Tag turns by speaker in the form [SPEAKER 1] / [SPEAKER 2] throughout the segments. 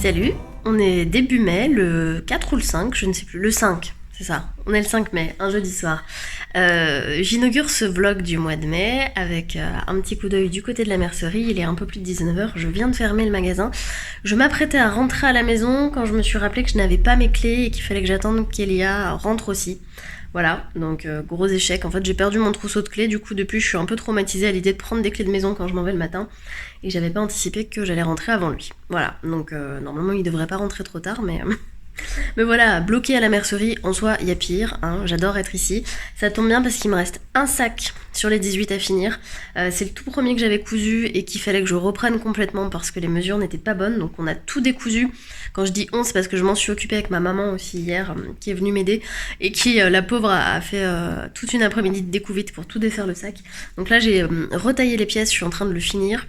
[SPEAKER 1] Salut, on est début mai, le 4 ou le 5, je ne sais plus, le 5, c'est ça, on est le 5 mai, un jeudi soir. J'inaugure ce vlog du mois de mai avec un petit coup d'œil du côté de la mercerie, il est un peu plus de 19h, je viens de fermer le magasin. Je m'apprêtais à rentrer à la maison quand je me suis rappelé que je n'avais pas mes clés et qu'il fallait que j'attende qu'Elia rentre aussi. Voilà, donc gros échec. En fait, j'ai perdu mon trousseau de clés, du coup, depuis, je suis un peu traumatisée à l'idée de prendre des clés de maison quand je m'en vais le matin. Et j'avais pas anticipé que j'allais rentrer avant lui. Voilà, donc normalement, il devrait pas rentrer trop tard, mais... Mais voilà, bloqué à la mercerie, en soi, il y a pire, hein, j'adore être ici. Ça tombe bien parce qu'il me reste un sac sur les 18 à finir. C'est le tout premier que j'avais cousu et qu'il fallait que je reprenne complètement parce que les mesures n'étaient pas bonnes, donc on a tout décousu. Quand je dis on, c'est parce que je m'en suis occupée avec ma maman aussi hier, qui est venue m'aider, et qui, la pauvre, a fait toute une après-midi de découvite pour tout défaire le sac. Donc là, j'ai retaillé les pièces, je suis en train de le finir.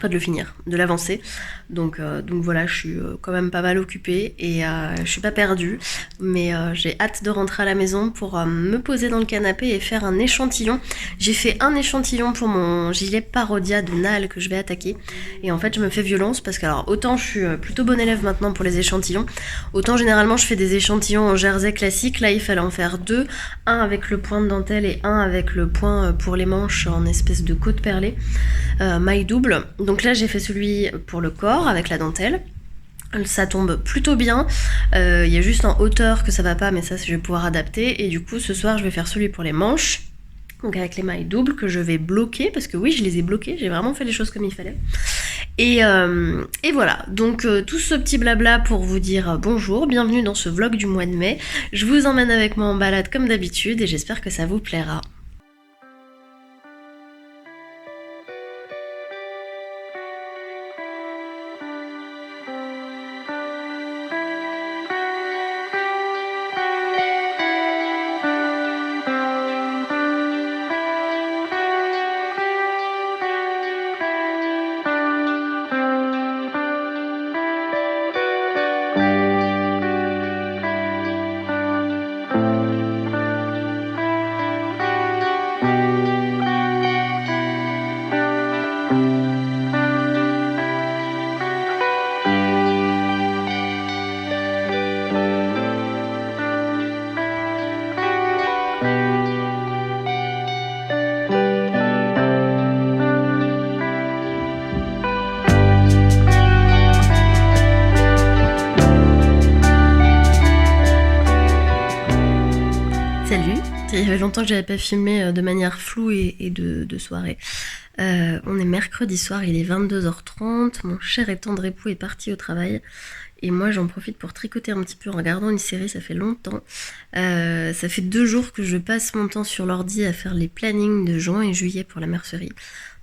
[SPEAKER 1] Pas de le finir, de l'avancer. Donc voilà, je suis quand même pas mal occupée et je suis pas perdue. Mais j'ai hâte de rentrer à la maison pour me poser dans le canapé et faire un échantillon. J'ai fait un échantillon pour mon gilet Parodia de Naal que je vais attaquer. Et en fait, je me fais violence parce que alors autant je suis plutôt bonne élève maintenant pour les échantillons, autant généralement je fais des échantillons en jersey classique. Là, il fallait en faire deux. Un avec le point de dentelle et un avec le point pour les manches en espèce de côte perlée. Maille double. Donc là j'ai fait celui pour le corps avec la dentelle. Ça tombe plutôt bien. Il y a juste en hauteur que ça va pas, mais ça je vais pouvoir adapter. Et du coup ce soir je vais faire celui pour les manches. Donc avec les mailles doubles que je vais bloquer, parce que oui je les ai bloquées, j'ai vraiment fait les choses comme il fallait. Et voilà, donc tout ce petit blabla pour vous dire bonjour, bienvenue dans ce vlog du mois de mai. Je vous emmène avec moi en balade comme d'habitude et j'espère que ça vous plaira. Salut, il y avait longtemps que j'avais pas filmé de manière floue et de soirée. On est mercredi soir, il est 22h30, mon cher et tendre époux est parti au travail. Et moi j'en profite pour tricoter un petit peu en regardant une série, ça fait longtemps. Ça fait 2 jours que je passe mon temps sur l'ordi à faire les plannings de juin et juillet pour la mercerie.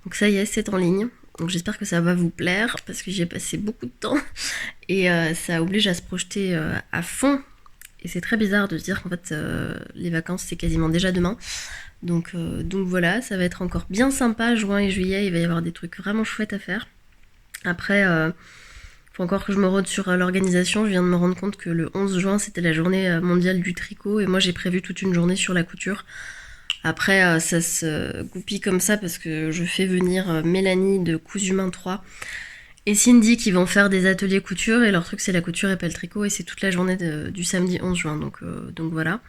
[SPEAKER 1] Donc ça y est, c'est en ligne. Donc j'espère que ça va vous plaire parce que j'y ai passé beaucoup de temps. Et ça oblige à se projeter à fond. Et c'est très bizarre de se dire qu'en fait les vacances c'est quasiment déjà demain. Donc voilà, ça va être encore bien sympa, juin et juillet, il va y avoir des trucs vraiment chouettes à faire. Après, faut encore que je me rôde sur l'organisation, je viens de me rendre compte que le 11 juin c'était la journée mondiale du tricot et moi j'ai prévu toute une journée sur la couture. Après ça se goupille comme ça parce que je fais venir Mélanie de Cousumain 3 et Cindy qui vont faire des ateliers couture et leur truc c'est la couture et pas le tricot et c'est toute la journée du samedi 11 juin donc voilà.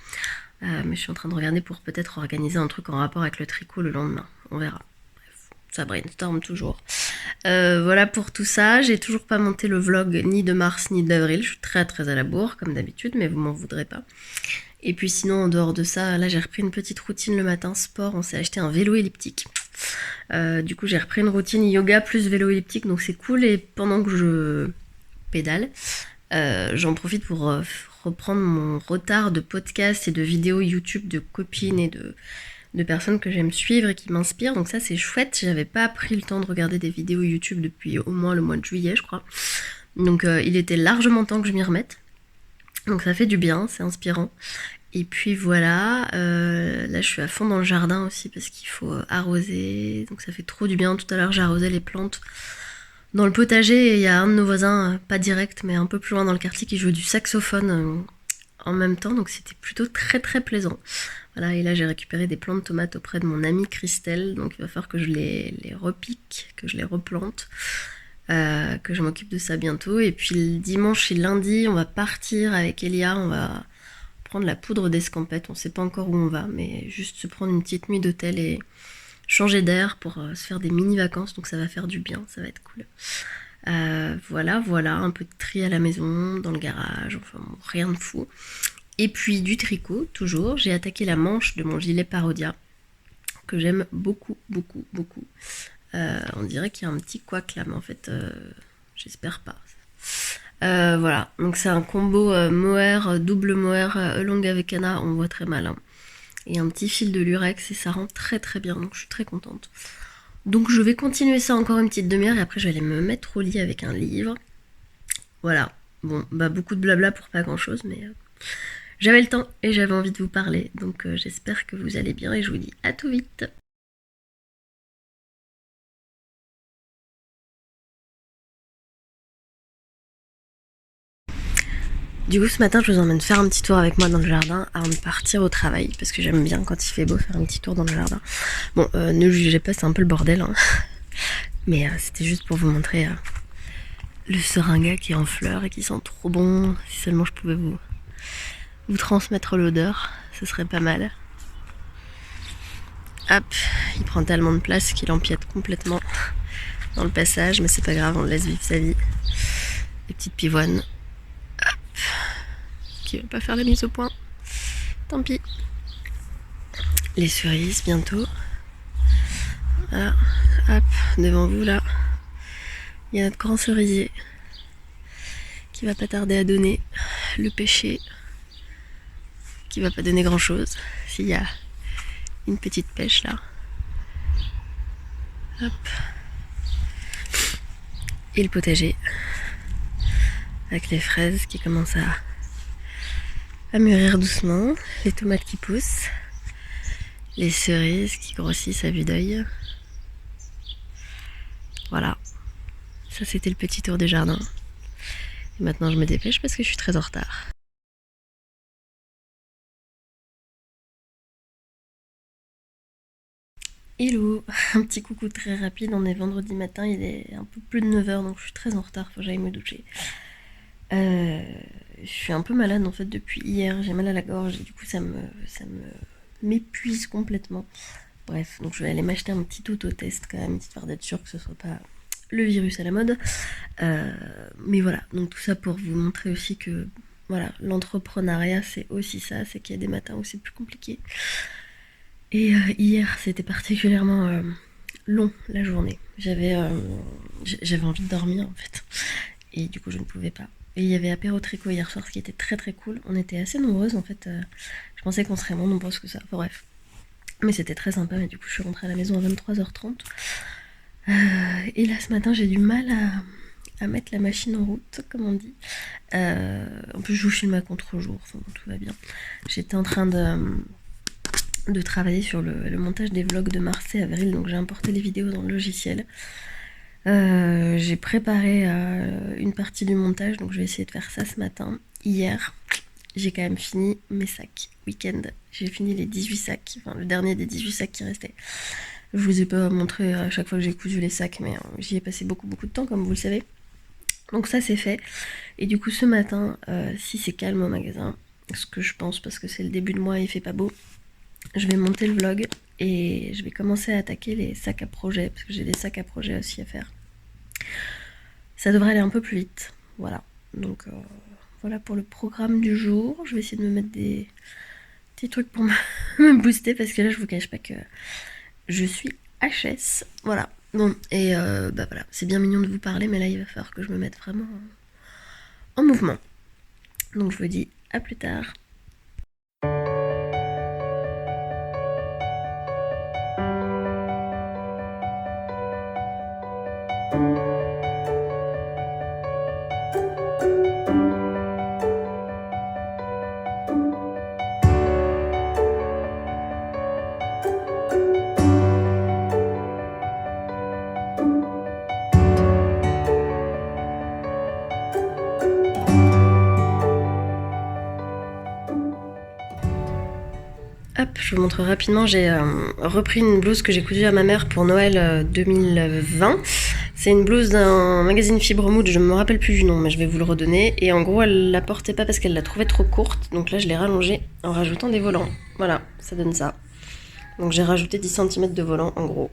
[SPEAKER 1] Mais je suis en train de regarder pour peut-être organiser un truc en rapport avec le tricot le lendemain, on verra. Bref, ça brainstorm toujours. Voilà pour tout ça, j'ai toujours pas monté le vlog ni de mars ni d'avril, je suis très très à la bourre comme d'habitude mais vous m'en voudrez pas. Et puis sinon en dehors de ça, là j'ai repris une petite routine le matin sport, on s'est acheté un vélo elliptique. Du coup j'ai repris une routine yoga plus vélo elliptique donc c'est cool et pendant que je pédale j'en profite pour reprendre mon retard de podcasts et de vidéos YouTube de copines et de personnes que j'aime suivre et qui m'inspirent donc ça c'est chouette, j'avais pas pris le temps de regarder des vidéos YouTube depuis au moins le mois de juillet je crois donc il était largement temps que je m'y remette donc ça fait du bien, c'est inspirant. Et puis voilà, là je suis à fond dans le jardin aussi parce qu'il faut arroser, donc ça fait trop du bien. Tout à l'heure j'ai arrosé les plantes dans le potager et il y a un de nos voisins, pas direct mais un peu plus loin dans le quartier, qui joue du saxophone en même temps, donc c'était plutôt très très plaisant. Voilà, et là j'ai récupéré des plants de tomates auprès de mon amie Christelle, donc il va falloir que je les repique, que je les replante. que je m'occupe de ça bientôt. Et puis le dimanche et lundi, on va partir avec Elia, on va prendre la poudre d'escampette. On sait pas encore où on va, mais juste se prendre une petite nuit d'hôtel et changer d'air pour se faire des mini-vacances. Donc ça va faire du bien, ça va être cool. Voilà, un peu de tri à la maison, dans le garage, enfin bon, rien de fou. Et puis du tricot, toujours. J'ai attaqué la manche de mon gilet Parodia, que j'aime beaucoup. On dirait qu'il y a un petit couac là, mais en fait, j'espère pas. Voilà, donc c'est un combo mohair, double mohair longue avec Anna, on voit très mal. Hein. Et un petit fil de lurex et ça rend très bien, donc je suis très contente. Donc je vais continuer ça encore une petite demi-heure et après je vais aller me mettre au lit avec un livre. Voilà, bon, bah beaucoup de blabla pour pas grand-chose, mais j'avais le temps et j'avais envie de vous parler, donc j'espère que vous allez bien et je vous dis à tout vite. Du coup, ce matin, je vous emmène faire un petit tour avec moi dans le jardin avant de partir au travail, parce que j'aime bien quand il fait beau faire un petit tour dans le jardin. Bon, ne jugez pas, c'est un peu le bordel, hein. Mais c'était juste pour vous montrer le seringa qui est en fleurs et qui sent trop bon. Si seulement je pouvais vous transmettre l'odeur, ce serait pas mal. Hop, il prend tellement de place qu'il empiète complètement dans le passage, mais c'est pas grave, on le laisse vivre sa vie. Les petites pivoines. Qui va pas faire la mise au point. Tant pis. Les cerises bientôt. Voilà. Hop, devant vous là. Il y a notre grand cerisier qui va pas tarder à donner. Le pêcher qui va pas donner grand chose. S'il y a une petite pêche là. Hop. Et le potager. Avec les fraises qui commencent à mûrir doucement, les tomates qui poussent, les cerises qui grossissent à vue d'œil. Voilà, ça c'était le petit tour du jardin. Et maintenant je me dépêche parce que je suis très en retard. Hello, un petit coucou très rapide, on est vendredi matin, il est un peu plus de 9h donc je suis très en retard, faut que j'aille me doucher. Je suis un peu malade en fait depuis hier, j'ai mal à la gorge et du coup ça m'épuise complètement. Bref, donc je vais aller m'acheter un petit autotest quand même, histoire d'être sûre que ce soit pas le virus à la mode. Mais voilà, donc tout ça pour vous montrer aussi que voilà, l'entrepreneuriat c'est aussi ça, c'est qu'il y a des matins où c'est plus compliqué. Et hier c'était particulièrement long la journée. J'avais envie de dormir en fait. Et du coup je ne pouvais pas. Et il y avait apéro tricot hier soir, ce qui était très cool. On était assez nombreuses en fait. Je pensais qu'on serait moins nombreuses que ça. Enfin, bref. Mais c'était très sympa. Mais du coup, je suis rentrée à la maison à 23h30. Et là, ce matin, j'ai du mal à mettre la machine en route, comme on dit. En plus, je vous filme à contre-jour. Enfin, tout va bien. J'étais en train de travailler sur le montage des vlogs de mars et avril. Donc, j'ai importé les vidéos dans le logiciel. J'ai préparé une partie du montage, donc je vais essayer de faire ça ce matin. Hier, j'ai quand même fini mes sacs week-end. J'ai fini les 18 sacs, enfin le dernier des 18 sacs qui restaient. Je vous ai pas montré à chaque fois que j'ai cousu les sacs, mais j'y ai passé beaucoup de temps, comme vous le savez. Donc ça c'est fait. Et du coup ce matin, si c'est calme au magasin, ce que je pense parce que c'est le début de mois et il fait pas beau, je vais monter le vlog et je vais commencer à attaquer les sacs à projet, parce que j'ai des sacs à projet aussi à faire. Ça devrait aller un peu plus vite, voilà. Donc voilà pour le programme du jour. Je vais essayer de me mettre des petits trucs pour me booster, parce que là je vous cache pas que je suis HS, voilà. Bon, et bah voilà, c'est bien mignon de vous parler, mais là il va falloir que je me mette vraiment en mouvement. Donc je vous dis à plus tard. Hop, je vous montre rapidement, j'ai repris une blouse que j'ai cousue à ma mère pour Noël 2020. C'est une blouse d'un magazine Fibre Mood, je ne me rappelle plus du nom, mais je vais vous le redonner. Et en gros, elle la portait pas parce qu'elle la trouvait trop courte, donc là je l'ai rallongée en rajoutant des volants. Voilà, ça donne ça. Donc j'ai rajouté 10 cm de volant en gros.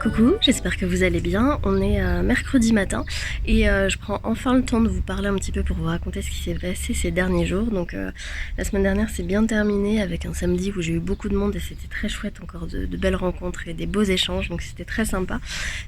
[SPEAKER 1] Coucou, j'espère que vous allez bien. On est mercredi matin et je prends enfin le temps de vous parler un petit peu pour vous raconter ce qui s'est passé ces derniers jours. Donc la semaine dernière c'est bien terminé avec un samedi où j'ai eu beaucoup de monde et c'était très chouette, encore de belles rencontres et des beaux échanges, donc c'était très sympa.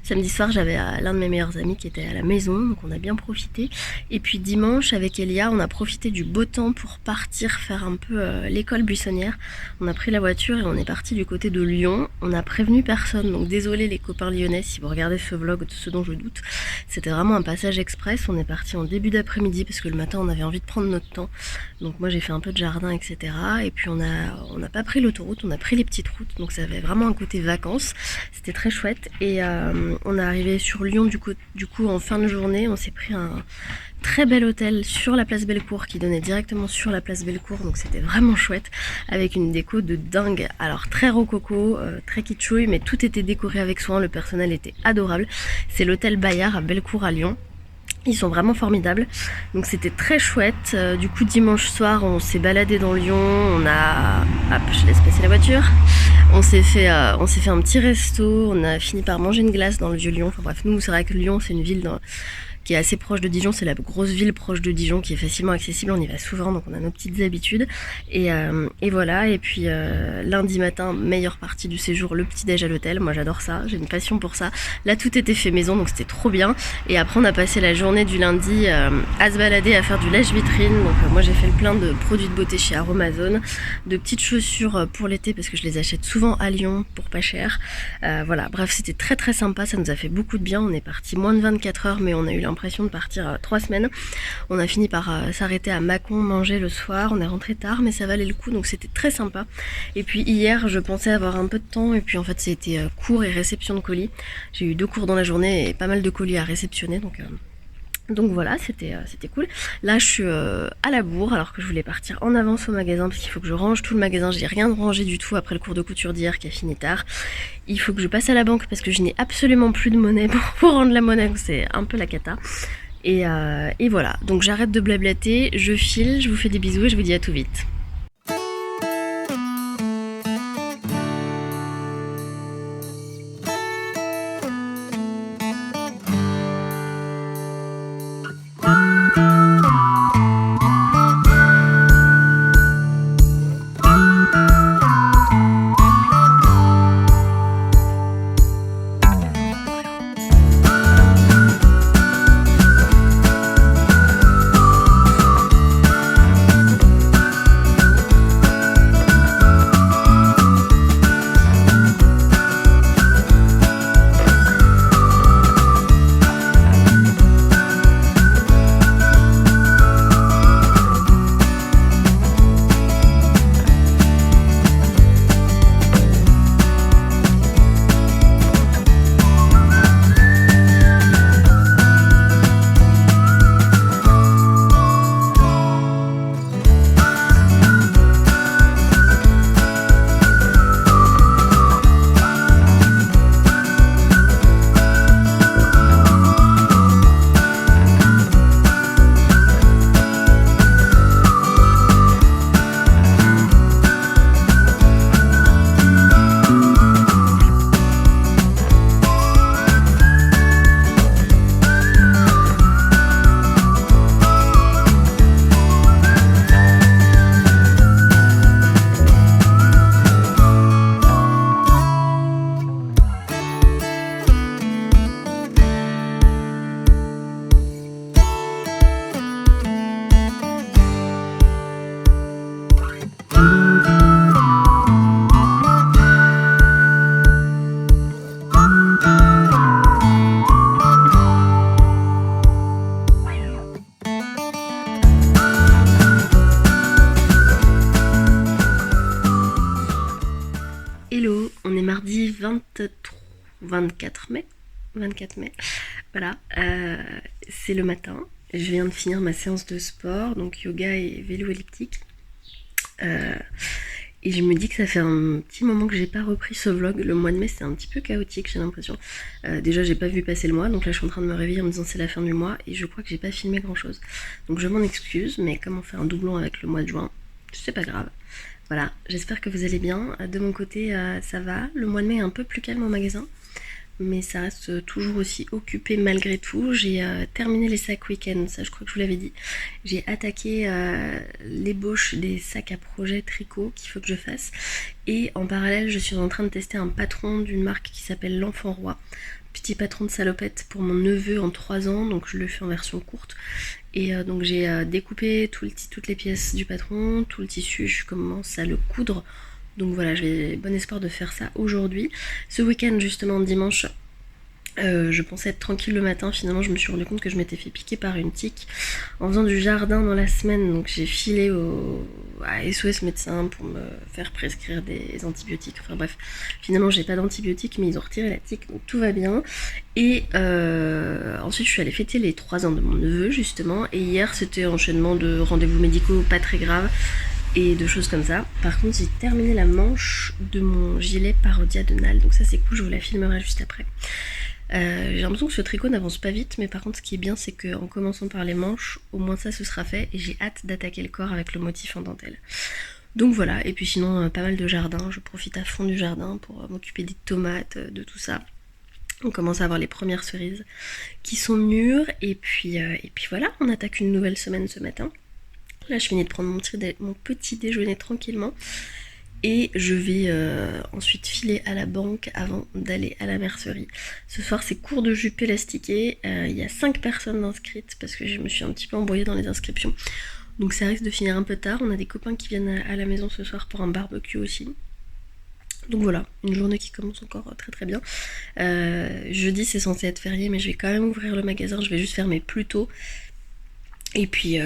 [SPEAKER 1] Samedi soir j'avais l'un de mes meilleurs amis qui était à la maison, donc on a bien profité. Et puis dimanche avec Elia on a profité du beau temps pour partir faire un peu l'école buissonnière. On a pris la voiture et on est parti du côté de Lyon. On n'a prévenu personne, donc désolé les copains lyonnais si vous regardez ce vlog, de ce dont je doute. C'était vraiment un passage express. On est parti en début d'après-midi parce que le matin on avait envie de prendre notre temps. Donc moi j'ai fait un peu de jardin, etc. Et puis on n'a pas pris l'autoroute, on a pris les petites routes. Donc ça avait vraiment un côté vacances. C'était très chouette. Et on est arrivé sur Lyon du coup en fin de journée. On s'est pris un très bel hôtel sur la place Bellecour qui donnait directement sur la place Bellecour, donc c'était vraiment chouette avec une déco de dingue. Alors très rococo, très kitschouille, mais tout était décoré avec soin, le personnel était adorable. C'est l'hôtel Bayard à Bellecour à Lyon. Ils sont vraiment formidables, donc c'était très chouette. Du coup dimanche soir on s'est baladé dans Lyon, hop, je laisse passer la voiture. On s'est fait un petit resto, on a fini par manger une glace dans le vieux Lyon. Enfin bref, nous c'est vrai que Lyon c'est une ville qui est assez proche de Dijon, c'est la grosse ville proche de Dijon qui est facilement accessible, on y va souvent donc on a nos petites habitudes et voilà. Et puis lundi matin, meilleure partie du séjour, le petit déj à l'hôtel. Moi j'adore ça, j'ai une passion pour ça. Là tout était fait maison donc c'était trop bien. Et après on a passé la journée du lundi à se balader, à faire du lèche-vitrine. Donc moi j'ai fait le plein de produits de beauté chez Aromazone, de petites chaussures pour l'été parce que je les achète souvent à Lyon pour pas cher. Voilà, bref c'était très très sympa, ça nous a fait beaucoup de bien. On est parti moins de 24 heures mais on a eu l'impression de partir 3 semaines. On a fini par s'arrêter à Mâcon, manger le soir. On est rentré tard mais ça valait le coup, donc c'était très sympa. Et puis hier je pensais avoir un peu de temps et puis en fait c'était cours et réception de colis. J'ai eu 2 cours dans la journée et pas mal de colis à réceptionner, donc voilà, c'était cool. Là je suis à la bourre alors que je voulais partir en avance au magasin parce qu'il faut que je range tout le magasin. J'ai rien rangé du tout après le cours de couture d'hier qui a fini tard. Il faut que je passe à la banque parce que je n'ai absolument plus de monnaie pour rendre la monnaie, donc c'est un peu la cata. Et voilà, donc j'arrête de blablater, je file, je vous fais des bisous et je vous dis à tout vite. 24 mai. 24 mai. Voilà, c'est le matin. Je viens de finir ma séance de sport, donc yoga et vélo elliptique. Et je me dis que ça fait un petit moment que j'ai pas repris ce vlog. Le mois de mai c'est un petit peu chaotique, j'ai l'impression. Déjà j'ai pas vu passer le mois, donc là je suis en train de me réveiller en me disant c'est la fin du mois et je crois que j'ai pas filmé grand chose. Donc je m'en excuse, mais comme on fait un doublon avec le mois de juin, c'est pas grave. Voilà, j'espère que vous allez bien. De mon côté ça va. Le mois de mai est un peu plus calme au magasin, mais ça reste toujours aussi occupé malgré tout. J'ai terminé les sacs week-end, ça je crois que je vous l'avais dit. J'ai attaqué l'ébauche des sacs à projet tricot qu'il faut que je fasse. Et en parallèle, je suis en train de tester un patron d'une marque qui s'appelle l'Enfant Roi. Petit patron de salopette pour mon neveu en 3 ans, donc je le fais en version courte. Et donc j'ai découpé toutes les pièces du patron, tout le tissu, je commence à le coudre. Donc voilà, j'ai bon espoir de faire ça aujourd'hui. Ce week-end, justement, dimanche, je pensais être tranquille le matin. Finalement, je me suis rendu compte que je m'étais fait piquer par une tique en faisant du jardin dans la semaine. Donc j'ai filé à SOS médecin pour me faire prescrire des antibiotiques. Enfin bref, finalement, j'ai pas d'antibiotiques, mais ils ont retiré la tique, donc tout va bien. Et ensuite, je suis allée fêter les 3 ans de mon neveu, justement. Et hier, c'était enchaînement de rendez-vous médicaux pas très graves et de choses comme ça. Par contre, j'ai terminé la manche de mon gilet Parodia de Nal, donc ça c'est cool, je vous la filmerai juste après. J'ai l'impression que ce tricot n'avance pas vite, mais par contre ce qui est bien c'est qu'en commençant par les manches, au moins ça ce sera fait, et j'ai hâte d'attaquer le corps avec le motif en dentelle. Donc voilà, et puis sinon pas mal de jardin, je profite à fond du jardin pour m'occuper des tomates, de tout ça. On commence à avoir les premières cerises qui sont mûres, et puis voilà, on attaque une nouvelle semaine ce matin. Là, je finis de prendre mon petit déjeuner tranquillement et je vais ensuite filer à la banque avant d'aller à la mercerie. Ce soir, c'est cours de jupe élastiquée. Il y a 5 personnes inscrites parce que je me suis un petit peu embrouillée dans les inscriptions. Donc ça risque de finir un peu tard. On a des copains qui viennent à la maison ce soir pour un barbecue aussi. Donc voilà, une journée qui commence encore très très bien. Jeudi, c'est censé être férié, mais je vais quand même ouvrir le magasin. Je vais juste fermer plus tôt. Et puis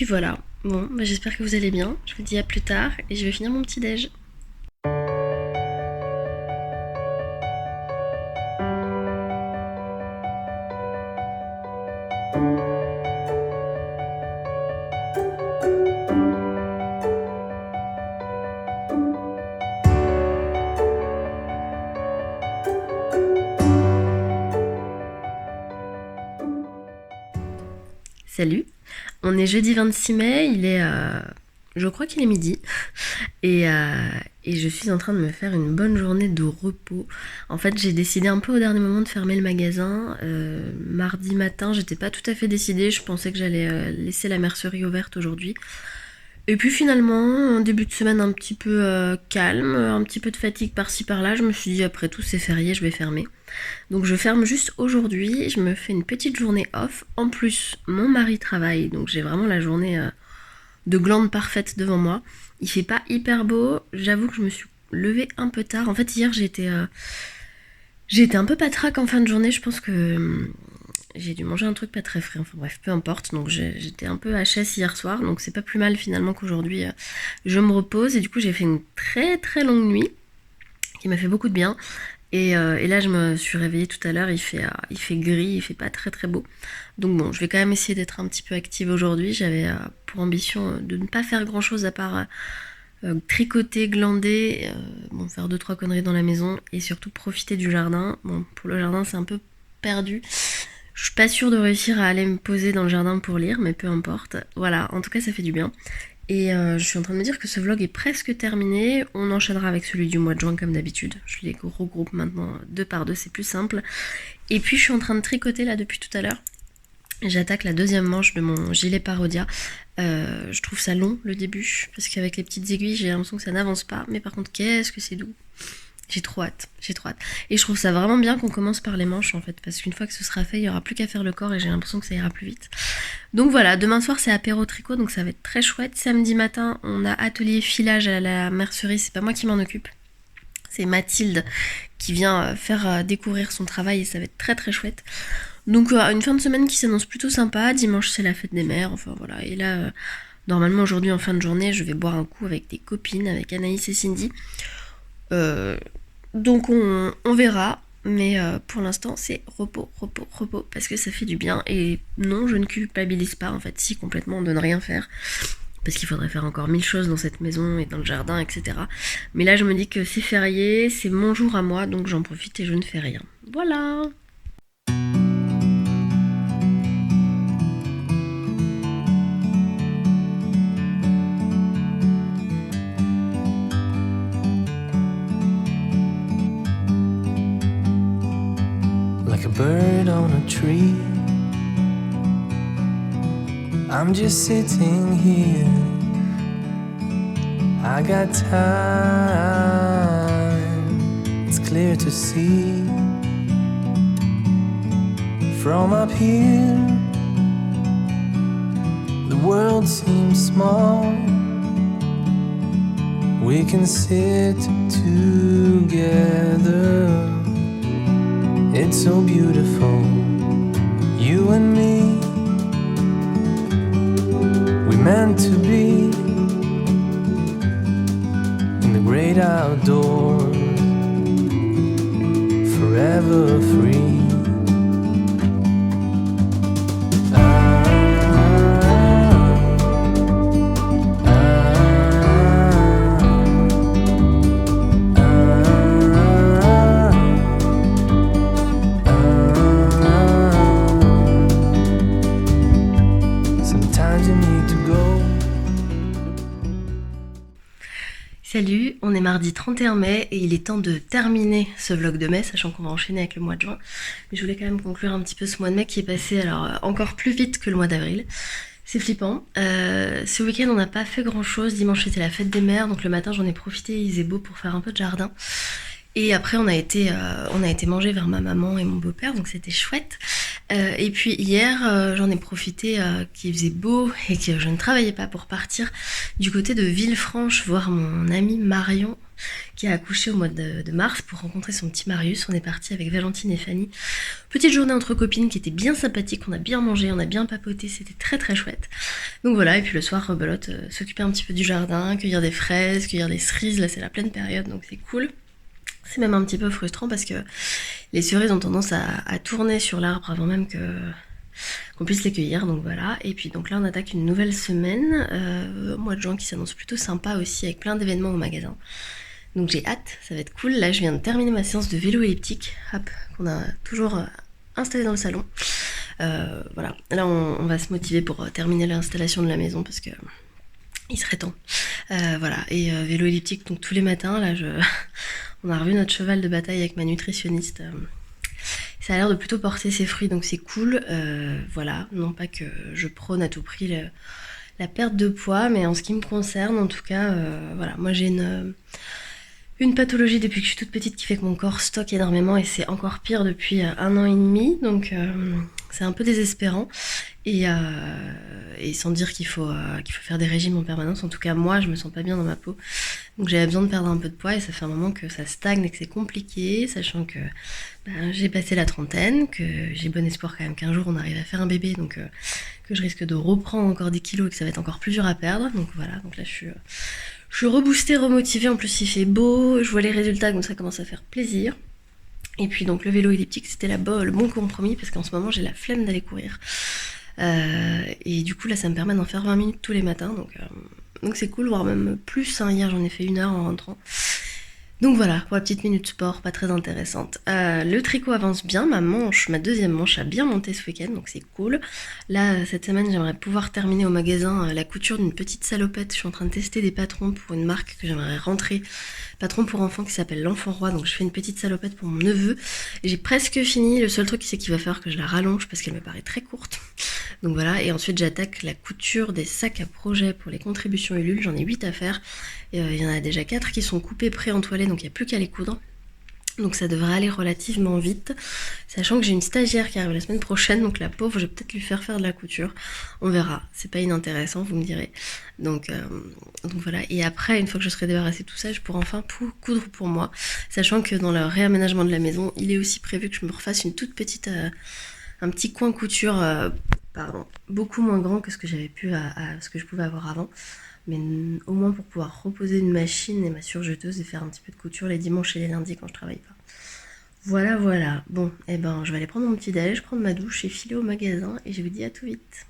[SPEAKER 1] voilà. Bon, bah j'espère que vous allez bien. Je vous dis à plus tard et je vais finir mon petit déj. Salut, on est jeudi 26 mai, je crois qu'il est midi, et, euh, et je suis en train de me faire une bonne journée de repos. En fait, j'ai décidé un peu au dernier moment de fermer le magasin. Mardi matin, j'étais pas tout à fait décidée, je pensais que j'allais laisser la mercerie ouverte aujourd'hui. Et puis finalement, un début de semaine un petit peu calme, un petit peu de fatigue par-ci par-là, je me suis dit après tout c'est férié, je vais fermer. Donc je ferme juste aujourd'hui, je me fais une petite journée off. En plus, mon mari travaille, donc j'ai vraiment la journée de glande parfaite devant moi. Il fait pas hyper beau, j'avoue que je me suis levée un peu tard. En fait hier j'ai été un peu patraque en fin de journée, je pense que j'ai dû manger un truc pas très frais, enfin bref, peu importe. Donc j'étais un peu HS hier soir, donc c'est pas plus mal finalement qu'aujourd'hui je me repose. Et du coup j'ai fait une très très longue nuit qui m'a fait beaucoup de bien. Et là je me suis réveillée tout à l'heure, il fait gris, il fait pas très très beau. Donc bon, je vais quand même essayer d'être un petit peu active aujourd'hui. J'avais pour ambition de ne pas faire grand chose à part tricoter, glander, bon, faire 2-3 conneries dans la maison et surtout profiter du jardin. Bon, pour le jardin c'est un peu perdu. Je suis pas sûre de réussir à aller me poser dans le jardin pour lire, mais peu importe. Voilà, en tout cas ça fait du bien. Et je suis en train de me dire que ce vlog est presque terminé. On enchaînera avec celui du mois de juin comme d'habitude. Je les regroupe maintenant 2 par 2, c'est plus simple. Et puis je suis en train de tricoter là depuis tout à l'heure. J'attaque la deuxième manche de mon gilet Parodia. Je trouve ça long le début, parce qu'avec les petites aiguilles j'ai l'impression que ça n'avance pas. Mais par contre qu'est-ce que c'est doux. J'ai trop hâte. Et je trouve ça vraiment bien qu'on commence par les manches en fait, parce qu'une fois que ce sera fait, il n'y aura plus qu'à faire le corps et j'ai l'impression que ça ira plus vite. Donc voilà, demain soir c'est apéro tricot, donc ça va être très chouette. Samedi matin, on a atelier filage à la mercerie, c'est pas moi qui m'en occupe. C'est Mathilde qui vient faire découvrir son travail et ça va être très très chouette. Donc une fin de semaine qui s'annonce plutôt sympa. Dimanche c'est la fête des mères, enfin voilà. Et là, normalement aujourd'hui en fin de journée, je vais boire un coup avec des copines, avec Anaïs et Cindy. Donc on verra. Mais pour l'instant, c'est repos, repos, repos, parce que ça fait du bien. Et non, je ne culpabilise pas, en fait, si complètement de ne rien faire. Parce qu'il faudrait faire encore 1000 choses dans cette maison et dans le jardin, etc. Mais là, je me dis que c'est férié, c'est mon jour à moi, donc j'en profite et je ne fais rien. Voilà.
[SPEAKER 2] Like a bird on a tree, I'm just sitting here. I got time, it's clear to see. From up here, the world seems small. We can sit together. It's so beautiful, you and me. We meant to be in the great outdoors, forever free.
[SPEAKER 1] Salut, on est mardi 31 mai et il est temps de terminer ce vlog de mai, sachant qu'on va enchaîner avec le mois de juin. Mais je voulais quand même conclure un petit peu ce mois de mai qui est passé encore plus vite que le mois d'avril. C'est flippant. Ce week-end on n'a pas fait grand chose. Dimanche c'était la fête des mères, donc le matin j'en ai profité, il faisait beau pour faire un peu de jardin. Et après on a été manger vers ma maman et mon beau-père, donc c'était chouette. Et puis hier j'en ai profité qu'il faisait beau et que je ne travaillais pas pour partir du côté de Villefranche voir mon amie Marion qui a accouché au mois de mars pour rencontrer son petit Marius. On est parti avec Valentine et Fanny. Petite journée entre copines qui était bien sympathique, on a bien mangé, on a bien papoté, c'était très très chouette. Donc voilà, et puis le soir rebelote, s'occuper un petit peu du jardin, cueillir des fraises, cueillir des cerises, là c'est la pleine période donc c'est cool. C'est même un petit peu frustrant parce que les cerises ont tendance à tourner sur l'arbre avant même qu'on puisse les cueillir, donc voilà. Et puis donc là on attaque une nouvelle semaine, mois de juin qui s'annonce plutôt sympa aussi avec plein d'événements au magasin. Donc j'ai hâte, ça va être cool. Là je viens de terminer ma séance de vélo elliptique, hop, qu'on a toujours installé dans le salon. Voilà, là on va se motiver pour terminer l'installation de la maison parce que il serait temps. Voilà, et vélo elliptique donc tous les matins, là on a revu notre cheval de bataille avec ma nutritionniste. Ça a l'air de plutôt porter ses fruits, donc c'est cool. Voilà, non pas que je prône à tout prix la perte de poids, mais en ce qui me concerne, en tout cas, voilà, moi j'ai une pathologie depuis que je suis toute petite qui fait que mon corps stocke énormément et c'est encore pire depuis 1 an et demi, donc c'est un peu désespérant. Et sans dire qu'il faut faire des régimes en permanence, en tout cas moi je me sens pas bien dans ma peau, donc j'avais besoin de perdre un peu de poids et ça fait un moment que ça stagne et que c'est compliqué, sachant que j'ai passé la trentaine, que j'ai bon espoir quand même qu'un jour on arrive à faire un bébé, donc que je risque de reprendre encore des kilos et que ça va être encore plus dur à perdre, donc voilà, donc là je suis reboostée, remotivée, en plus il fait beau, je vois les résultats donc ça commence à faire plaisir. Et puis donc le vélo elliptique c'était le bon compromis parce qu'en ce moment j'ai la flemme d'aller courir. Et du coup là ça me permet d'en faire 20 minutes tous les matins, donc c'est cool, voire même plus, hein. Hier j'en ai fait 1 heure en rentrant. Donc voilà, pour la petite minute sport, pas très intéressante. Le tricot avance bien, ma deuxième manche a bien monté ce week-end, donc c'est cool. Là, cette semaine, j'aimerais pouvoir terminer au magasin la couture d'une petite salopette. Je suis en train de tester des patrons pour une marque que j'aimerais rentrer. Patron pour enfants qui s'appelle l'Enfant Roi, donc je fais une petite salopette pour mon neveu. Et j'ai presque fini, le seul truc c'est qu'il va falloir que je la rallonge parce qu'elle me paraît très courte. Donc voilà, et ensuite j'attaque la couture des sacs à projet pour les contributions Ulule, j'en ai 8 à faire. Il y en a déjà 4 qui sont coupés, pré-entoilés, donc il n'y a plus qu'à les coudre. Donc ça devrait aller relativement vite, sachant que j'ai une stagiaire qui arrive la semaine prochaine, donc la pauvre, je vais peut-être lui faire de la couture. On verra, c'est pas inintéressant, vous me direz. Donc voilà, et après, une fois que je serai débarrassée de tout ça, je pourrai enfin coudre pour moi, sachant que dans le réaménagement de la maison, il est aussi prévu que je me refasse une toute petite, un petit coin couture pardon, beaucoup moins grand que ce que j'avais ce que je pouvais avoir avant. Mais au moins pour pouvoir reposer une machine et ma surjeteuse et faire un petit peu de couture les dimanches et les lundis quand je travaille pas. Voilà, voilà. Bon, eh ben, je vais aller prendre mon petit déj, prendre ma douche et filer au magasin et je vous dis à tout vite.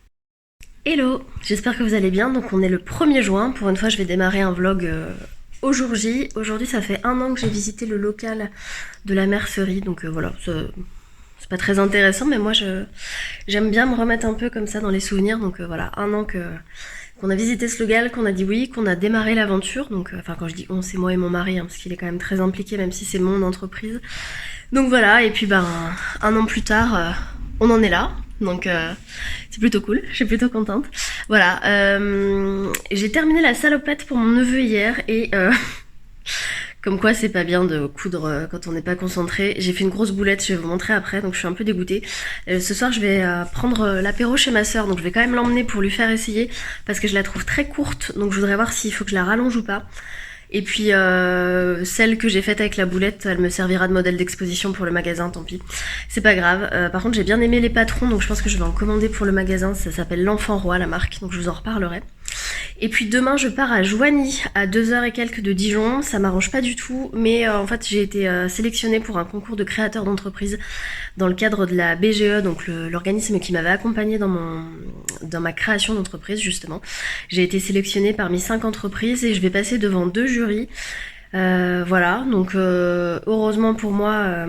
[SPEAKER 1] Hello, j'espère que vous allez bien. Donc on est le 1er juin. Pour une fois, je vais démarrer un vlog au jour J. Aujourd'hui, ça fait 1 an que j'ai visité le local de la mercerie. Donc voilà, c'est pas très intéressant, mais moi j'aime bien me remettre un peu comme ça dans les souvenirs. Donc voilà, 1 an qu'on a visité ce local, qu'on a dit oui, qu'on a démarré l'aventure. Donc enfin quand je dis on, c'est moi et mon mari, hein, parce qu'il est quand même très impliqué, même si c'est mon entreprise. Donc voilà, et puis ben 1 an plus tard, on en est là. Donc c'est plutôt cool, je suis plutôt contente. Voilà, j'ai terminé la salopette pour mon neveu hier et comme quoi c'est pas bien de coudre quand on n'est pas concentré. J'ai fait une grosse boulette, je vais vous montrer après, donc je suis un peu dégoûtée. Ce soir je vais prendre l'apéro chez ma soeur, donc je vais quand même l'emmener pour lui faire essayer parce que je la trouve très courte, donc je voudrais voir s'il faut que je la rallonge ou pas. Et puis celle que j'ai faite avec la boulette, elle me servira de modèle d'exposition pour le magasin, tant pis. C'est pas grave. Par contre j'ai bien aimé les patrons, donc je pense que je vais en commander pour le magasin. Ça s'appelle l'Enfant Roi, la marque, donc je vous en reparlerai. Et puis demain je pars à Joigny, à 2h et quelques de Dijon. Ça m'arrange pas du tout, mais en fait j'ai été sélectionnée pour un concours de créateurs d'entreprise dans le cadre de la BGE, donc l'organisme qui m'avait accompagnée dans ma création d'entreprise justement. J'ai été sélectionnée parmi 5 entreprises et je vais passer devant 2 jurys. Voilà, donc heureusement pour moi,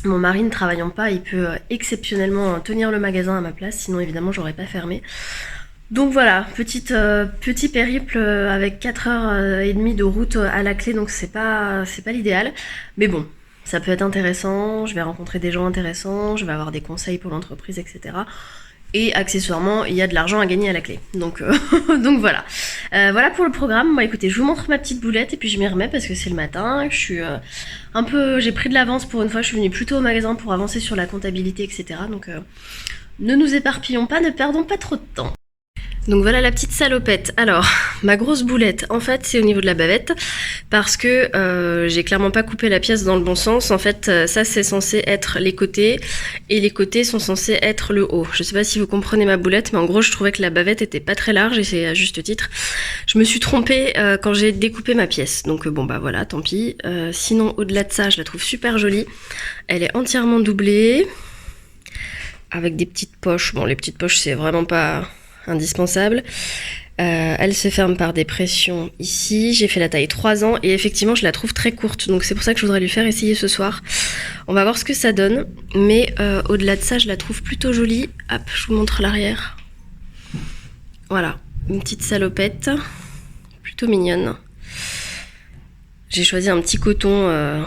[SPEAKER 1] mon mari ne travaillant pas, il peut exceptionnellement tenir le magasin à ma place, sinon évidemment j'aurais pas fermé. Donc voilà, petit périple avec 4h30 de route à la clé, donc c'est pas l'idéal. Mais bon, ça peut être intéressant, je vais rencontrer des gens intéressants, je vais avoir des conseils pour l'entreprise, etc. Et accessoirement, il y a de l'argent à gagner à la clé. Donc, donc voilà. Voilà pour le programme. Moi, écoutez, je vous montre ma petite boulette et puis je m'y remets parce que c'est le matin. Je suis j'ai pris de l'avance pour une fois. Je suis venue plutôt au magasin pour avancer sur la comptabilité, etc. Donc, ne nous éparpillons pas, ne perdons pas trop de temps. Donc voilà la petite salopette. Alors, ma grosse boulette, en fait, c'est au niveau de la bavette, parce que j'ai clairement pas coupé la pièce dans le bon sens. En fait, ça, c'est censé être les côtés, et les côtés sont censés être le haut. Je sais pas si vous comprenez ma boulette, mais en gros, je trouvais que la bavette était pas très large, et c'est à juste titre. Je me suis trompée quand j'ai découpé ma pièce. Donc bon, bah voilà, tant pis. Sinon, au-delà de ça, je la trouve super jolie. Elle est entièrement doublée, avec des petites poches. Bon, les petites poches, c'est vraiment pas indispensable. Elle se ferme par des pressions ici. J'ai fait la taille 3 ans et effectivement je la trouve très courte, donc c'est pour ça que je voudrais lui faire essayer ce soir. On va voir ce que ça donne, mais au-delà de ça je la trouve plutôt jolie. Hop, je vous montre l'arrière. Voilà, une petite salopette plutôt mignonne. J'ai choisi un petit coton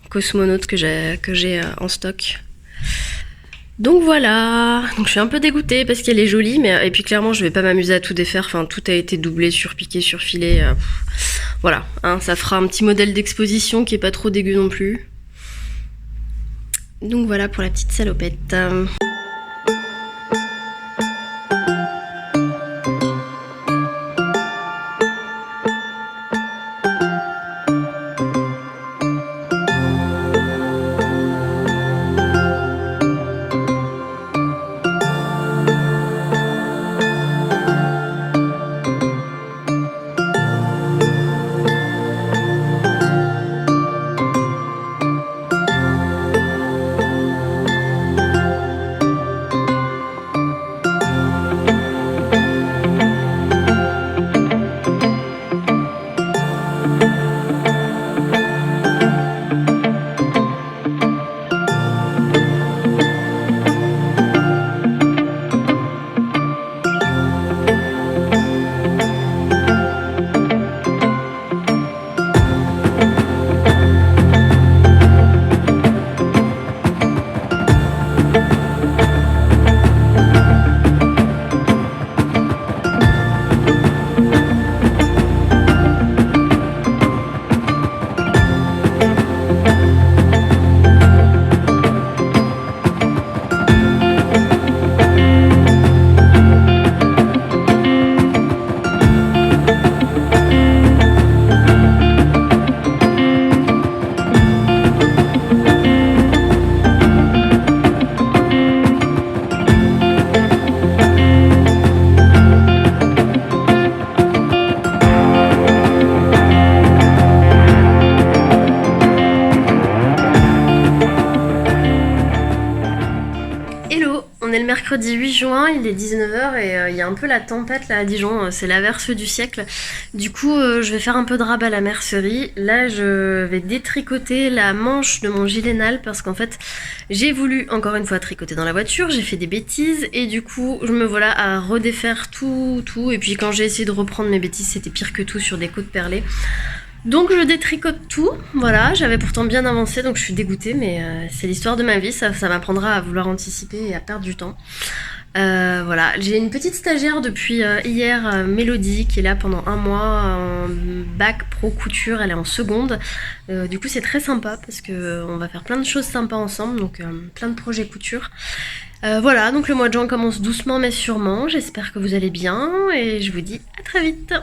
[SPEAKER 1] cosmonaute que j'ai en stock. Donc voilà, donc je suis un peu dégoûtée parce qu'elle est jolie, mais et puis clairement je vais pas m'amuser à tout défaire, enfin tout a été doublé, surpiqué, surfilé, voilà, hein, ça fera un petit modèle d'exposition qui est pas trop dégueu non plus. Donc voilà pour la petite salopette. mercredi 8 juin, il est 19h et il y a un peu la tempête là à Dijon, c'est l'averse du siècle. Du coup, je vais faire un peu de rabat à la mercerie. Là, je vais détricoter la manche de mon gilet Nal parce qu'en fait, j'ai voulu encore une fois tricoter dans la voiture, j'ai fait des bêtises et du coup, je me voilà à redéfaire tout. Et puis quand j'ai essayé de reprendre mes bêtises, c'était pire que tout sur des côtes perlées. Donc je détricote tout, voilà, j'avais pourtant bien avancé donc je suis dégoûtée mais c'est l'histoire de ma vie, ça m'apprendra à vouloir anticiper et à perdre du temps. Voilà, j'ai une petite stagiaire depuis hier, Mélodie, qui est là pendant un mois en bac pro couture, elle est en seconde. Du coup c'est très sympa parce que on va faire plein de choses sympas ensemble, donc plein de projets couture. Voilà, donc le mois de juin commence doucement mais sûrement, j'espère que vous allez bien et je vous dis à très vite.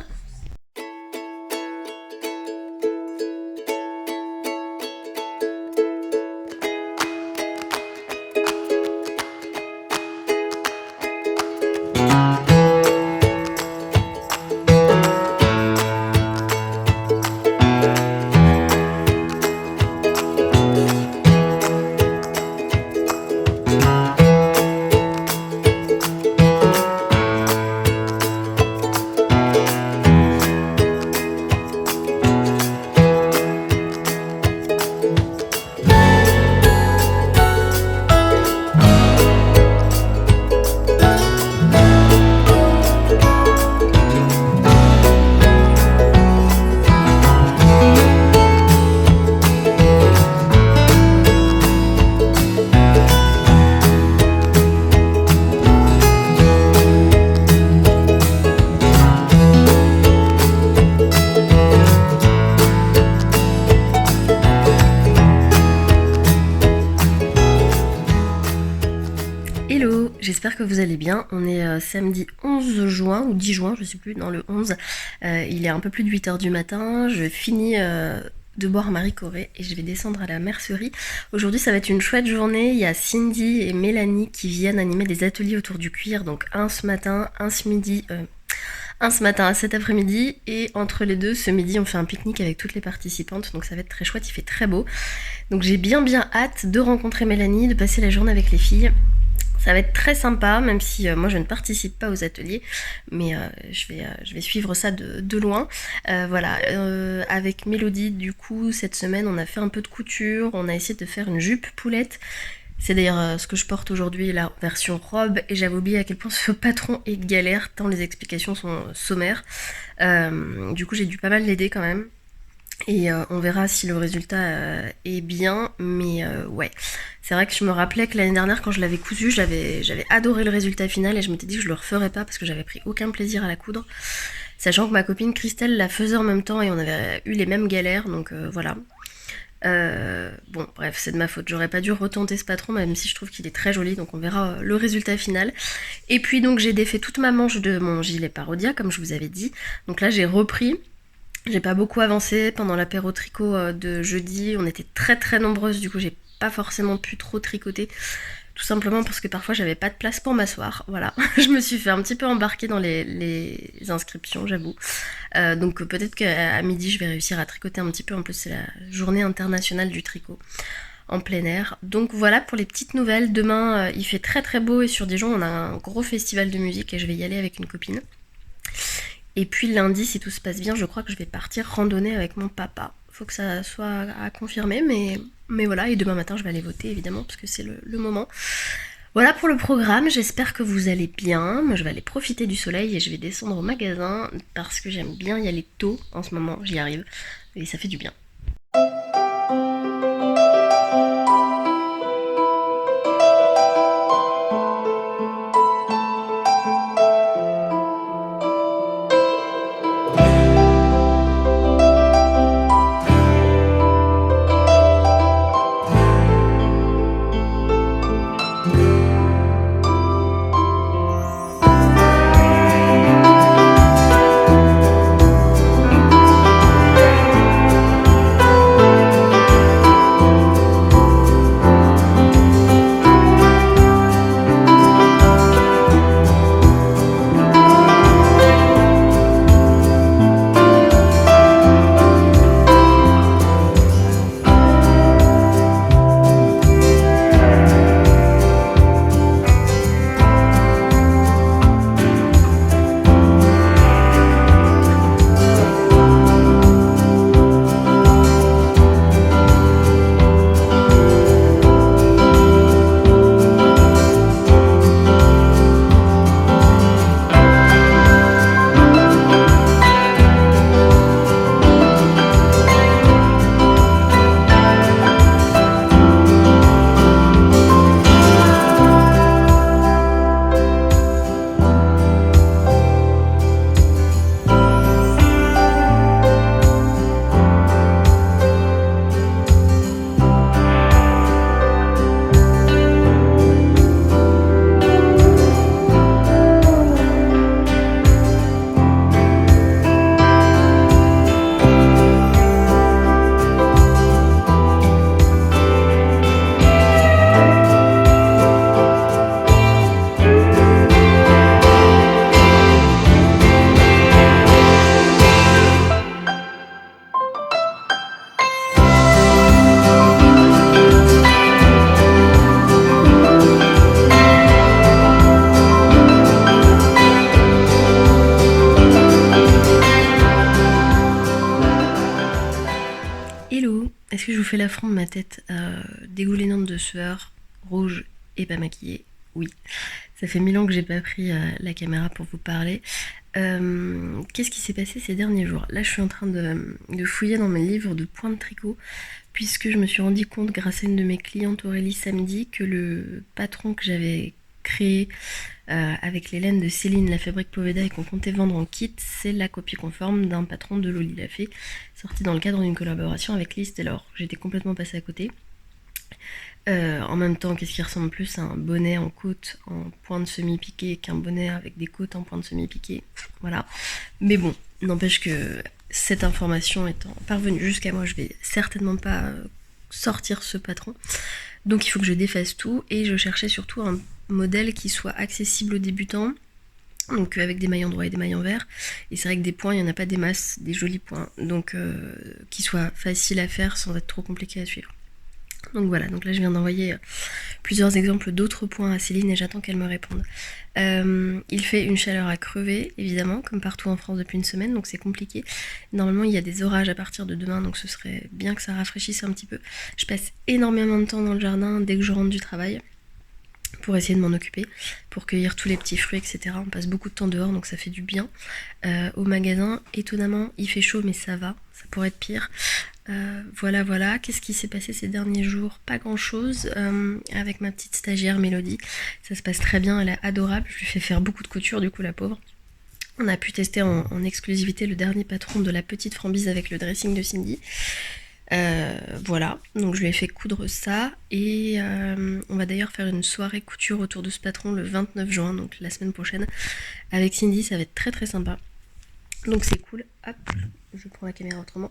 [SPEAKER 1] Hello, j'espère que vous allez bien. On est samedi 11 juin ou 10 juin, je sais plus, dans le 11. Il est un peu plus de 8h du matin. Je finis de boire Marie Corée et je vais descendre à la mercerie. Aujourd'hui, ça va être une chouette journée. Il y a Cindy et Mélanie qui viennent animer des ateliers autour du cuir. Donc un ce matin, un ce midi, un ce matin à cet après-midi. Et entre les deux, ce midi, on fait un pique-nique avec toutes les participantes. Donc ça va être très chouette, il fait très beau. Donc j'ai bien hâte de rencontrer Mélanie, de passer la journée avec les filles. Ça va être très sympa, même si moi je ne participe pas aux ateliers, mais je vais suivre ça de loin. Voilà, avec Mélodie, du coup, cette semaine, on a fait un peu de couture, on a essayé de faire une jupe poulette. C'est d'ailleurs ce que je porte aujourd'hui, la version robe, et j'avais oublié à quel point ce patron est galère, tant les explications sont sommaires. Du coup, j'ai dû pas mal l'aider quand même. Et on verra si le résultat est bien, mais ouais. C'est vrai que je me rappelais que l'année dernière, quand je l'avais cousu, j'avais adoré le résultat final et je m'étais dit que je le referais pas parce que j'avais pris aucun plaisir à la coudre. Sachant que ma copine Christelle la faisait en même temps et on avait eu les mêmes galères, donc voilà. Bon, bref, c'est de ma faute. J'aurais pas dû retenter ce patron, même si je trouve qu'il est très joli, donc on verra le résultat final. Et puis donc j'ai défait toute ma manche de mon gilet Parodia, comme je vous avais dit. Donc là j'ai repris. J'ai pas beaucoup avancé pendant l'apéro tricot de jeudi, on était très nombreuses, du coup j'ai pas forcément pu trop tricoter, tout simplement parce que parfois j'avais pas de place pour m'asseoir, voilà. Je me suis fait un petit peu embarquer dans les inscriptions, j'avoue. Donc peut-être qu'à midi je vais réussir à tricoter un petit peu, en plus c'est la journée internationale du tricot en plein air. Donc voilà pour les petites nouvelles. Demain il fait très beau et sur Dijon on a un gros festival de musique et je vais y aller avec une copine. Et puis lundi, si tout se passe bien, je crois que je vais partir randonner avec mon papa. Faut que ça soit à confirmer, mais voilà. Et demain matin, je vais aller voter, évidemment, parce que c'est le moment. Voilà pour le programme, j'espère que vous allez bien. Moi, je vais aller profiter du soleil et je vais descendre au magasin, parce que j'aime bien y aller tôt en ce moment, j'y arrive. Et ça fait du bien. fais l'affront de ma tête dégoulinante de sueur, rouge et pas maquillée. Oui, ça fait 1000 ans que j'ai pas pris la caméra pour vous parler. Qu'est-ce qui s'est passé ces derniers jours? Là, je suis en train de fouiller dans mes livres de points de tricot, puisque je me suis rendu compte, grâce à une de mes clientes, Aurélie, samedi, que le patron que j'avais créé avec les laines de Céline, la fabrique Poveda, et qu'on comptait vendre en kit, c'est la copie conforme d'un patron de Loli Lafay, sorti dans le cadre d'une collaboration avec Liz Taylor. J'étais complètement passée à côté. En même temps, qu'est-ce qui ressemble plus à un bonnet en côte en pointe semi-piquée qu'un bonnet avec des côtes en pointe semi-piquée? Voilà. Mais bon, n'empêche que cette information étant parvenue jusqu'à moi, je vais certainement pas sortir ce patron. Donc il faut que je défasse tout, et je cherchais surtout un modèle qui soit accessible aux débutants, donc avec des mailles en droit et des mailles en vert. Et c'est vrai que des points, il n'y en a pas des masses, des jolis points, donc qui soit facile à faire sans être trop compliqué à suivre. Donc voilà, donc là je viens d'envoyer plusieurs exemples d'autres points à Céline et j'attends qu'elle me réponde. Il fait une chaleur à crever, évidemment, comme partout en France depuis une semaine, donc c'est compliqué. Normalement il y a des orages à partir de demain, donc ce serait bien que ça rafraîchisse un petit peu. Je passe énormément de temps dans le jardin dès que je rentre du travail, pour essayer de m'en occuper, pour cueillir tous les petits fruits, etc. On passe beaucoup de temps dehors, donc ça fait du bien. Au magasin, étonnamment, il fait chaud, mais ça va, ça pourrait être pire. Voilà. Qu'est-ce qui s'est passé ces derniers jours? Pas grand-chose. Avec ma petite stagiaire Mélodie, ça se passe très bien, elle est adorable. Je lui fais faire beaucoup de couture, du coup, la pauvre. On a pu tester en exclusivité le dernier patron de la petite frambise avec le dressing de Cindy. Voilà, donc je lui ai fait coudre ça, et on va d'ailleurs faire une soirée couture autour de ce patron le 29 juin, donc la semaine prochaine, avec Cindy. Ça va être très très sympa, donc c'est cool. Hop, je prends la caméra autrement.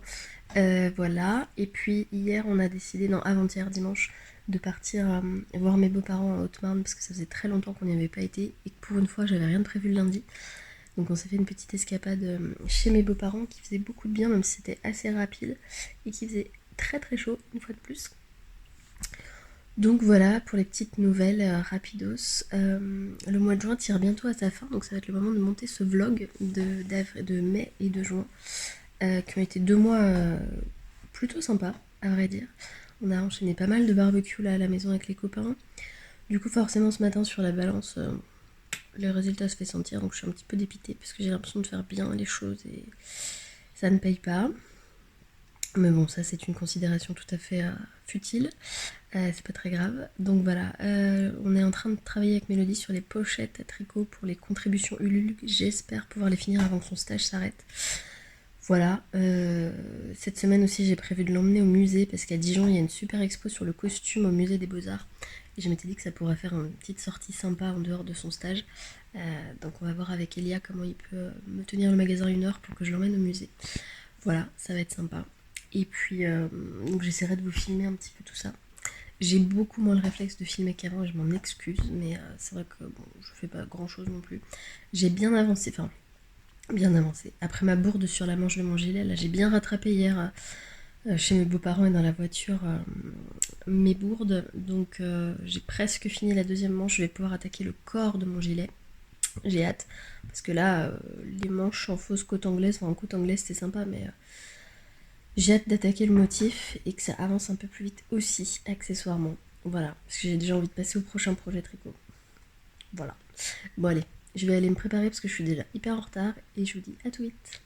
[SPEAKER 1] Voilà, et puis hier on a décidé, non, avant-hier dimanche, de partir voir mes beaux-parents en Haute-Marne, parce que ça faisait très longtemps qu'on n'y avait pas été, et que pour une fois j'avais rien de prévu le lundi. Donc on s'est fait une petite escapade chez mes beaux-parents qui faisait beaucoup de bien, même si c'était assez rapide, et qui faisait très très chaud, une fois de plus. Donc voilà pour les petites nouvelles rapidos. Le mois de juin tire bientôt à sa fin, donc ça va être le moment de monter ce vlog de mai et de juin, qui ont été 2 mois plutôt sympas, à vrai dire. On a enchaîné pas mal de barbecue là à la maison avec les copains. Du coup forcément ce matin sur la balance... le résultat se fait sentir, donc je suis un petit peu dépitée parce que j'ai l'impression de faire bien les choses et ça ne paye pas. Mais bon, ça c'est une considération tout à fait futile, c'est pas très grave. Donc voilà, on est en train de travailler avec Mélodie sur les pochettes à tricot pour les contributions Ulule. J'espère pouvoir les finir avant que son stage s'arrête. Voilà, cette semaine aussi j'ai prévu de l'emmener au musée parce qu'à Dijon il y a une super expo sur le costume au musée des Beaux-Arts. Et je m'étais dit que ça pourrait faire une petite sortie sympa en dehors de son stage. Donc on va voir avec Elia comment il peut me tenir le magasin 1 heure pour que je l'emmène au musée. Voilà, ça va être sympa. Et puis donc j'essaierai de vous filmer un petit peu tout ça. J'ai beaucoup moins le réflexe de filmer qu'avant et je m'en excuse, mais c'est vrai que bon, je fais pas grand chose non plus. J'ai bien avancé, Après ma bourde sur la manche de mon gilet, là j'ai bien rattrapé hier chez mes beaux-parents et dans la voiture mes bourdes, donc j'ai presque fini la deuxième manche. Je vais pouvoir attaquer le corps de mon gilet, j'ai hâte, parce que là les manches en fausse côte anglaise, en côte anglaise c'était sympa, mais j'ai hâte d'attaquer le motif et que ça avance un peu plus vite aussi, accessoirement. Voilà, parce que j'ai déjà envie de passer au prochain projet tricot. Voilà, bon allez, je vais aller me préparer parce que je suis déjà hyper en retard et je vous dis à tout vite.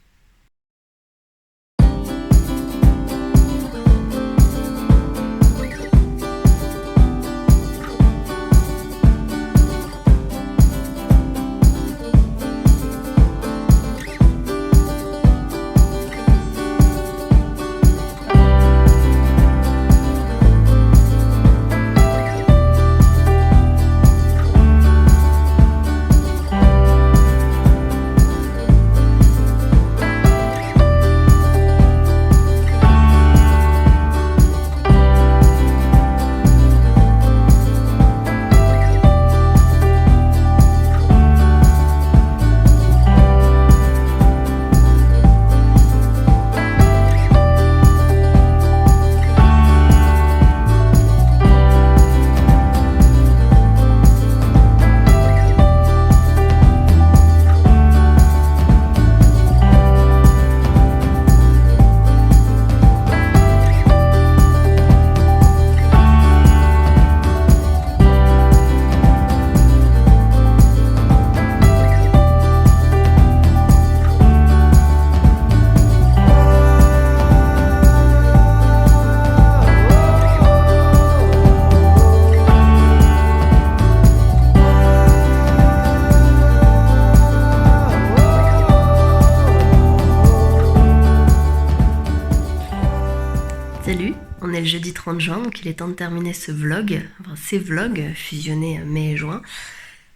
[SPEAKER 1] est le jeudi 30 juin, donc il est temps de terminer ce vlog, enfin ces vlogs fusionnés mai et juin.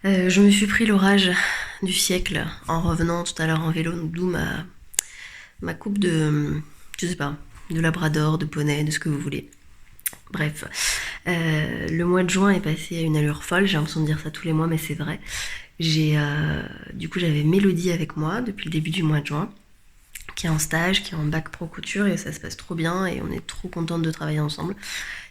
[SPEAKER 1] Je me suis pris l'orage du siècle en revenant tout à l'heure en vélo, d'où ma coupe de, je sais pas, de labrador, de poney, de ce que vous voulez. Bref, le mois de juin est passé à une allure folle, j'ai l'impression de dire ça tous les mois, mais c'est vrai. Du coup, j'avais Mélodie avec moi depuis le début du mois de juin, qui est en stage, qui est en bac pro couture, et ça se passe trop bien, et on est trop contente de travailler ensemble.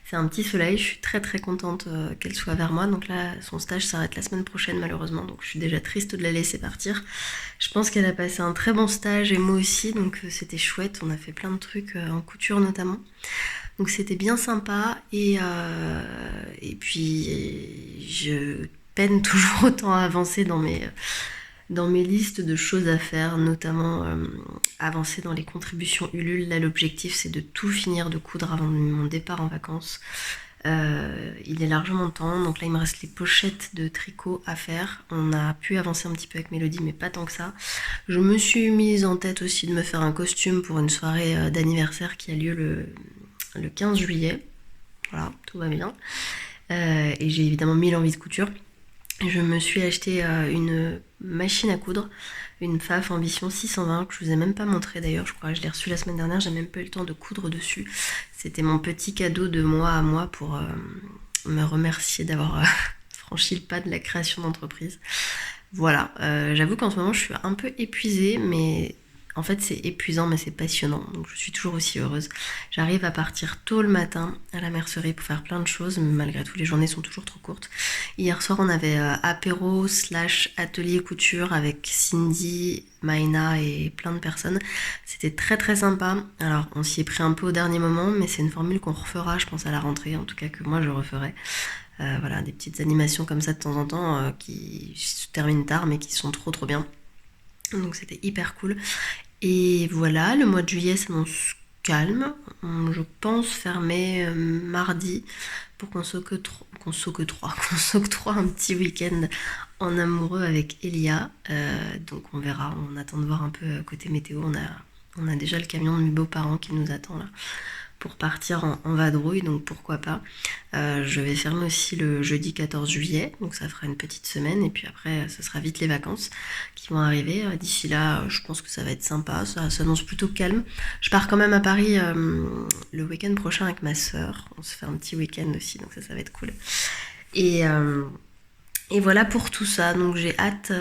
[SPEAKER 1] C'est un petit soleil, je suis très très contente qu'elle soit vers moi. Donc là, son stage s'arrête la semaine prochaine malheureusement, donc je suis déjà triste de la laisser partir. Je pense qu'elle a passé un très bon stage et moi aussi, donc c'était chouette. On a fait plein de trucs en couture notamment. Donc c'était bien sympa et puis je peine toujours autant à avancer dans mes listes de choses à faire, notamment avancer dans les contributions Ulule. Là, l'objectif, c'est de tout finir de coudre avant mon départ en vacances. Il est largement temps, donc là, il me reste les pochettes de tricot à faire. On a pu avancer un petit peu avec Mélodie, mais pas tant que ça. Je me suis mise en tête aussi de me faire un costume pour une soirée d'anniversaire qui a lieu le 15 juillet. Voilà, tout va bien. Et j'ai évidemment 1000 envies de couture. Je me suis acheté une machine à coudre, une Pfaff Ambition 620 que je vous ai même pas montré d'ailleurs, je crois. Je l'ai reçue la semaine dernière, j'ai même pas eu le temps de coudre dessus. C'était mon petit cadeau de moi à moi pour me remercier d'avoir franchi le pas de la création d'entreprise. Voilà, j'avoue qu'en ce moment je suis un peu épuisée, mais en fait c'est épuisant mais c'est passionnant, donc je suis toujours aussi heureuse. J'arrive à partir tôt le matin à la mercerie pour faire plein de choses, mais malgré tout les journées sont toujours trop courtes. Hier soir on avait apéro / atelier couture avec Cindy, Maïna et plein de personnes. C'était très très sympa. Alors on s'y est pris un peu au dernier moment, mais c'est une formule qu'on refera je pense à la rentrée, en tout cas que moi je referai. Voilà, des petites animations comme ça de temps en temps qui se terminent tard mais qui sont trop trop bien. Donc c'était hyper cool. Et voilà, le mois de juillet s'annonce calme. Je pense fermer mardi pour qu'on s'octroie un petit week-end en amoureux avec Elia. Donc on verra, on attend de voir un peu côté météo. On a déjà le camion de mes beaux-parents qui nous attend là pour partir en vadrouille, donc pourquoi pas. Je vais fermer aussi le jeudi 14 juillet, donc ça fera une petite semaine, et puis après ce sera vite les vacances qui vont arriver. D'ici là, je pense que ça va être sympa, ça s'annonce plutôt calme. Je pars quand même à Paris le week-end prochain avec ma sœur, on se fait un petit week-end aussi, donc ça va être cool. Et voilà pour tout ça, donc j'ai hâte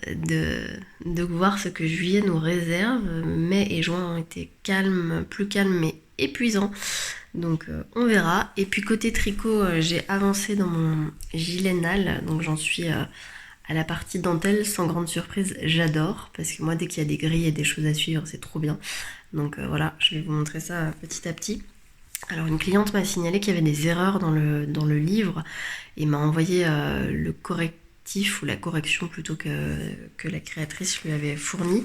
[SPEAKER 1] de voir ce que juillet nous réserve. Mai et juin ont été calmes, plus calmes mais épuisants, donc on verra. Et puis côté tricot, j'ai avancé dans mon gilet NAL, donc j'en suis à la partie dentelle, sans grande surprise, j'adore, parce que moi dès qu'il y a des grilles et des choses à suivre, c'est trop bien. Donc voilà, je vais vous montrer ça petit à petit. Alors une cliente m'a signalé qu'il y avait des erreurs dans le livre et m'a envoyé le correctif ou la correction plutôt que la créatrice lui avait fourni.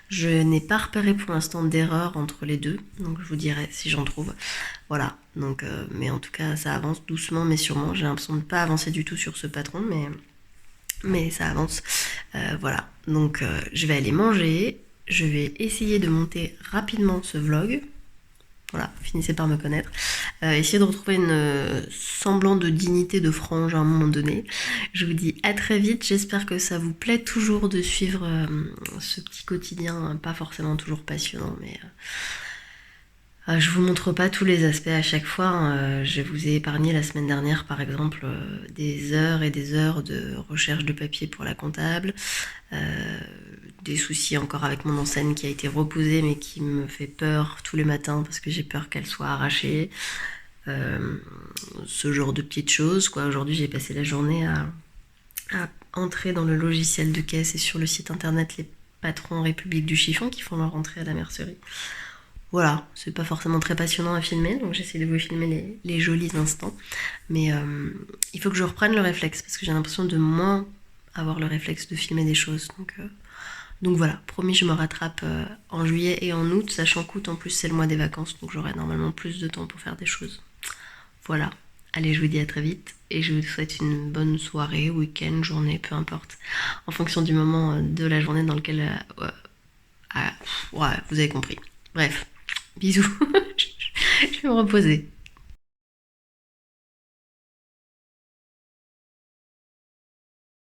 [SPEAKER 1] Je n'ai pas repéré pour l'instant d'erreur entre les deux, donc je vous dirai si j'en trouve. Voilà, donc mais en tout cas ça avance doucement mais sûrement. J'ai l'impression de ne pas avancer du tout sur ce patron, mais ça avance. Voilà, donc je vais aller manger, je vais essayer de monter rapidement ce vlog. Voilà, finissez par me connaître. Essayez de retrouver une semblant de dignité de frange à un moment donné. Je vous dis à très vite. J'espère que ça vous plaît toujours de suivre ce petit quotidien, pas forcément toujours passionnant, mais je vous montre pas tous les aspects à chaque fois. Je vous ai épargné la semaine dernière, par exemple, des heures et des heures de recherche de papier pour la comptable. Des soucis encore avec mon enseigne qui a été reposée mais qui me fait peur tous les matins parce que j'ai peur qu'elle soit arrachée. Ce genre de petites choses, quoi. Aujourd'hui j'ai passé la journée à entrer dans le logiciel de caisse et sur le site internet les patrons République du Chiffon qui font leur entrée à la mercerie. Voilà, c'est pas forcément très passionnant à filmer, donc j'essaie de vous filmer les jolis instants. Mais il faut que je reprenne le réflexe parce que j'ai l'impression de moins avoir le réflexe de filmer des choses. Donc voilà, promis, je me rattrape en juillet et en août, sachant qu'août en plus c'est le mois des vacances, donc j'aurai normalement plus de temps pour faire des choses. Voilà, allez, je vous dis à très vite et je vous souhaite une bonne soirée, week-end, journée, peu importe, en fonction du moment de la journée dans lequel... ouais, vous avez compris. Bref, bisous, je vais me reposer.